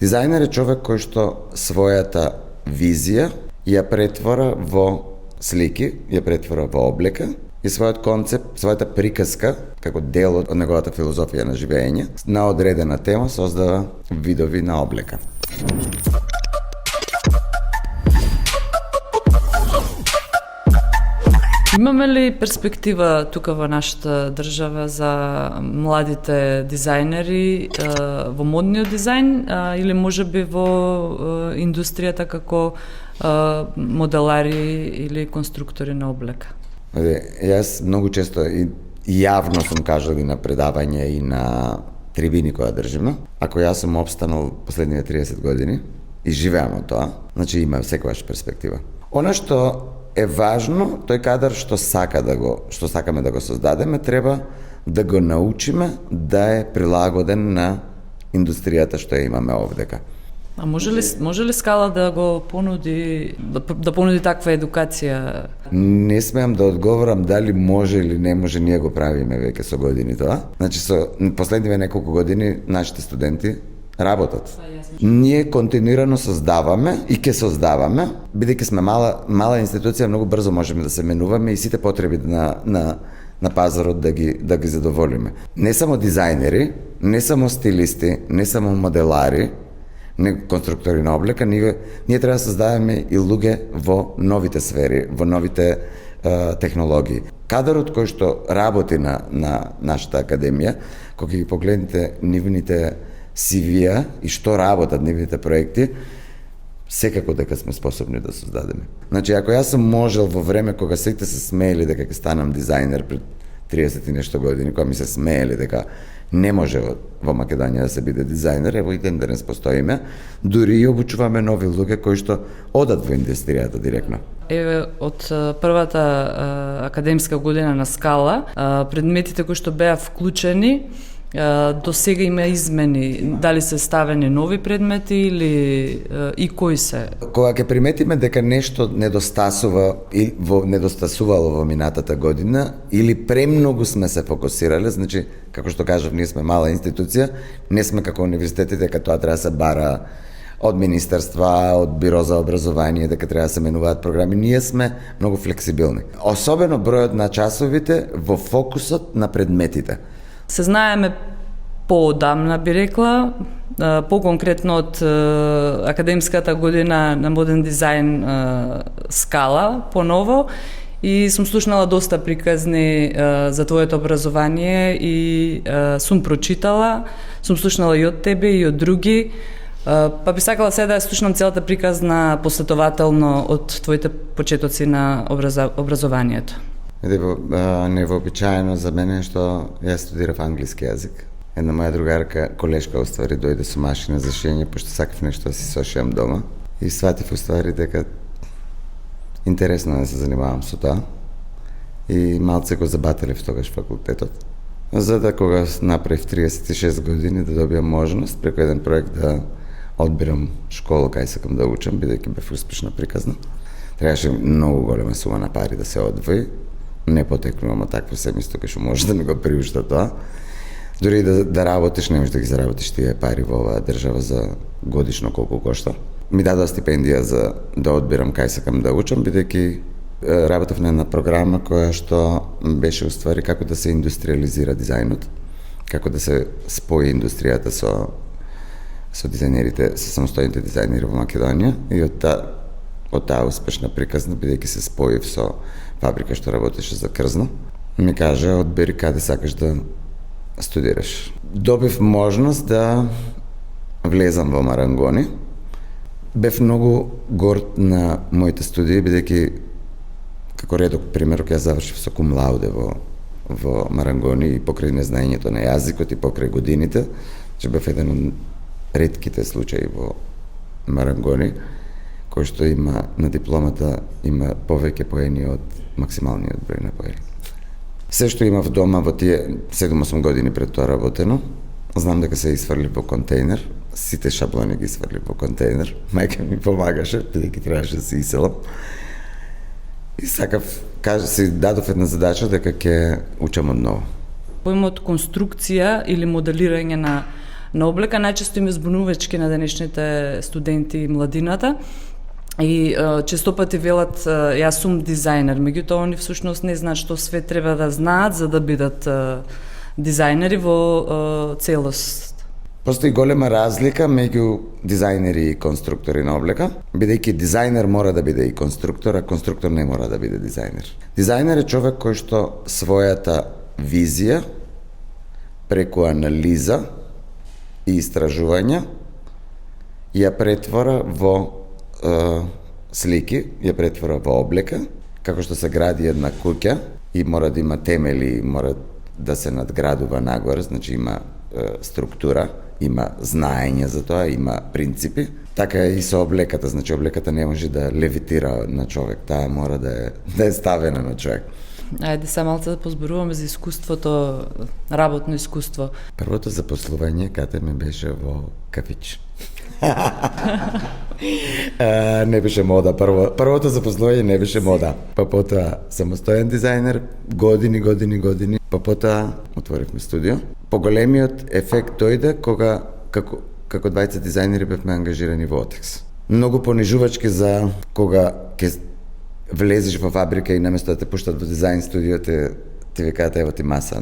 Дизајнер е човек кој што својата визија ја претвора во слики, ја претвора во облека и својот концепт, својата приказка, како дел од неговата филозофија на живење, на одредена тема создава видови на облека. Имаме ли перспектива тука во нашата држава за младите дизајнери во модниот дизајн или можеби во индустријата како моделари или конструктори на облека? Јас многу често и јавно сум кажал и на предавања и на трибини која држиме. Ако јас сум опстанал последниве 30 години и живеам од тоа, значи има секогаш перспектива. Она што е важно, тој кадар што сакаме да го создадеме, треба да го научиме да е прилагоден на индустријата што ја имаме овдека. А може ли Скала да го понуди да понуди таква едукација? Не смеам да одговорам дали може или не може, ние го правиме веќе со години тоа. Значи со последниве неколку години нашите студенти работат. Ние континуирано создаваме и ќе создаваме, бидејќи сме мала институција, многу брзо можеме да се менуваме и сите потреби на пазарот да ги задоволиме. Не само дизајнери, не само стилисти, не само моделари, не конструктори на облека, ние треба да создаваме и луѓе во новите сфери, во новите технологии. Кадарот кој што работи на нашата академија, кога ги погледнете нивните CV-ја и што работат нивните проекти, секако дека сме способни да создадеме. Значи, ако јас сум можел во време кога сите се смеели дека ќе станам дизајнер пред 30 и нешто години, кога ми се смеели дека не може во Македонија да се биде дизајнер, ево и ден денес постоиме, дури и обучуваме нови луѓе кои што одат во индустријата директно. Еве, од првата академска година на Скала, предметите кои што беа вклучени, до сега има измени, дали се ставени нови предмети или и кои се? Кога ќе приметиме дека нешто недостасувало во минатата година или премногу сме се фокусирале, значи, како што кажав, ние сме мала институција, не сме како универзитетите дека тоа треба да се бара од министерства, од биро за образование, дека треба да се менуваат програми. Ние сме многу флексибилни. Особено бројот на часовите во фокусот на предметите. Се знаеме поодамна, би рекла, по-конкретно од академската година на моден дизајн Скала, поново, и сум слушнала доста приказни за твоето образование и сум прочитала, сум слушнала и од тебе и од други, па би сакала сега да слушнам целата приказна последователно од твоите почетоци на образованието. Невообичаено за мене што јас студирав англиски јазик. Една моја другарка, колешка уствари, дојде со машина за шиење, пошто сакав нешто да си сошијам дома. И сватив уствари дека интересно да се занимавам со тоа. И малце го забателив тогаш факултетот. За да кога направив 36 години да добијам можност преку еден проект да одбирам школа кај сакам да учам, бидејќи бев успешна приказна. Требаше многу голема сума на пари да се одвои. Не потекнувам од такво семејство кај што може да ми го приушта тоа. Дори да работиш, не можеш да ги заработиш тие пари во оваа држава за годишно колку кошта. Ми дадоа стипендија за да одбирам кај сакам да учам, бидејќи работев на една програма која што беше уствари како да се индустриализира дизајнот, како да се спои индустријата со дизајнерите, со самостојните дизајнери во Македонија и од таа успешна приказна, бидејќи се споив со фабрика што работеше за крзно, ми кажа, одбери каде сакаш да студираш. Добив можност да влезам во Марангони. Бев многу горд на моите студии, бидејќи како редок примерок јас завршив со кум лауде во Марангони и покрај незнаењето на јазикот и покрај годините, че бев еден од ретките случаи во Марангони кој што има на дипломата има повеќе поени од максималниот број на поени. Се што имав дома во тие 7-8 години пред тоа работено, знам дека се изфрли во контейнер, сите шаблони ги изфрли во контейнер, мајка ми помагаше, бидејќи требаше да се иселам. И сакав, си дадов една задача дека ќе учам од ново. Поимот конструкција или моделирање на облека, најчесто им е збунувачки на денешните студенти и младината. И често пати велат, јас сум дизајнер, меѓутоа они всушност не знаат што све треба да знаат за да бидат дизајнери во целост. Постои голема разлика меѓу дизајнери и конструктори на облека, бидејќи дизајнер мора да биде и конструктор, а конструктор не мора да биде дизајнер. Дизајнер е човек кој што својата визија преку анализа и истражување ја претвора во слики, ја претвора во облека, како што се гради една куќа и мора да има темели, мора да се надградува нагоре, значи има структура, има знаење за тоа, има принципи. Така е и со облеката, значи облеката не може да левитира на човек, таа мора да е ставена на човек. Ајде се малце да позборуваме за искуството, работно искуство. Првото запослување каде ми беше во кафич. Не беше мода, првото запослување не беше мода. Па потоа самостоен дизајнер, години, па потоа отворивме студио. Поголемиот ефект дојде кога како двајца дизајнери бевме ангажирани во Отекс. Многу понижувачки за кога ќе влезеш во фабрика и наместо да те пуштат во дизајн студио ти викаат ево ти маса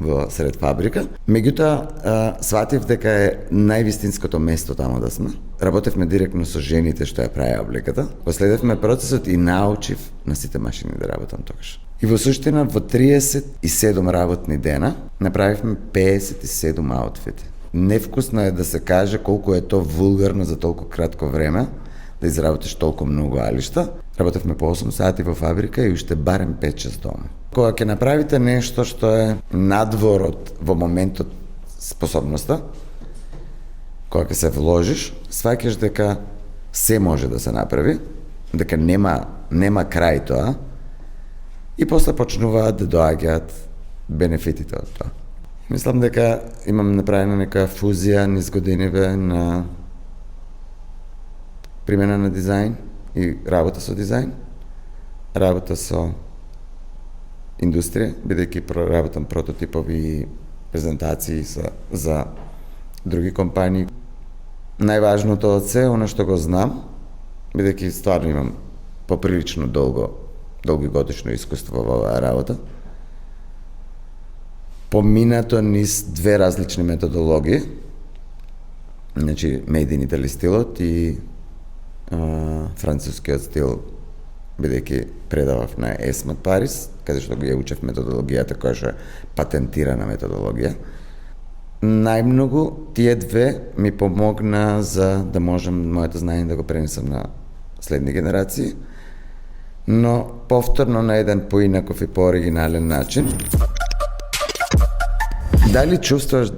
во сред фабрика. Меѓутоа, сватив дека е највистинското место таму да сме. Работевме директно со жените што ја праја облеката. Последевме процесот и научив на сите машини да работам тогаш. И во суштина во 37 работни дена направивме 57 аутфити. Невкусно е да се каже колку е то вулгарно за толку кратко време да изработиш толку многу алишта. Работевме по 8 сати во фабрика и уште барем 5-6 дома. Кога ќе направите нешто што е надворот во моментот способноста, кога ќе се вложиш, сваќаш дека се може да се направи, дека нема крај тоа, и после почнуваат да доаѓаат бенефитите од тоа. Мислам дека имам направена нека фузија низ годиниве на примена на дизајн и работа со дизајн, работа со индустрија, бидејќи работам прототипови и презентации за други компании. Најважното од се, она што го знам, бидејќи стварно имам поприлично долгогодишно искуство во оваа работа, поминато низ две различни методологии, значи Made in Italy стилот и францускиот стил, бидејќи предавав на ESMAD Париз, каде што ја учев методологијата која што е патентирана методологија. Најмногу тие две ми помогна за да можам моето знаење да го пренесам на следни генерации, но повторно на еден поинаков и пооригинален начин. Дали чувствуваш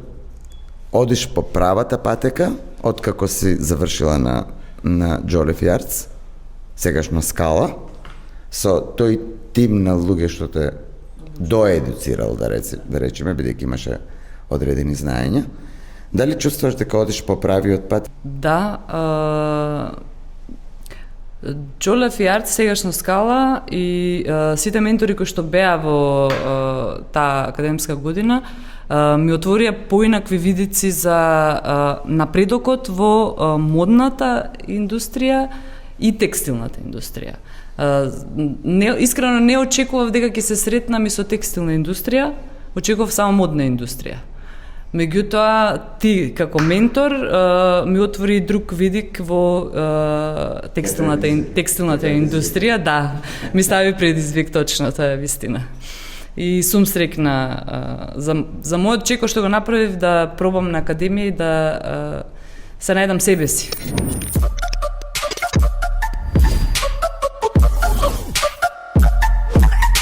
одиш по правата патека откако си завршила на Joliffe Arts, сегашно Скала, со тој тим на луѓе што те доедуцирал, да речеме, бидејќи имаше одредени знаења. Дали чувствуваш дека одиш по правиот пат? Да, Joliffe Arts, сегашно Скала и сите ментори кои што беа во таа академска година ми отворија поинакви видици за напредокот во модната индустрија и текстилната индустрија. Искрено не очекував дека ќе се сретнам и со текстилна индустрија, очекував само модна индустрија. Меѓутоа, ти како ментор ми отвори друг видик во текстилната индустрија, да, ми стави предизвик, точно, тоа е вистина. И сум срекна за мојот чеко што го направив да пробам на академија и да се најдам себе си.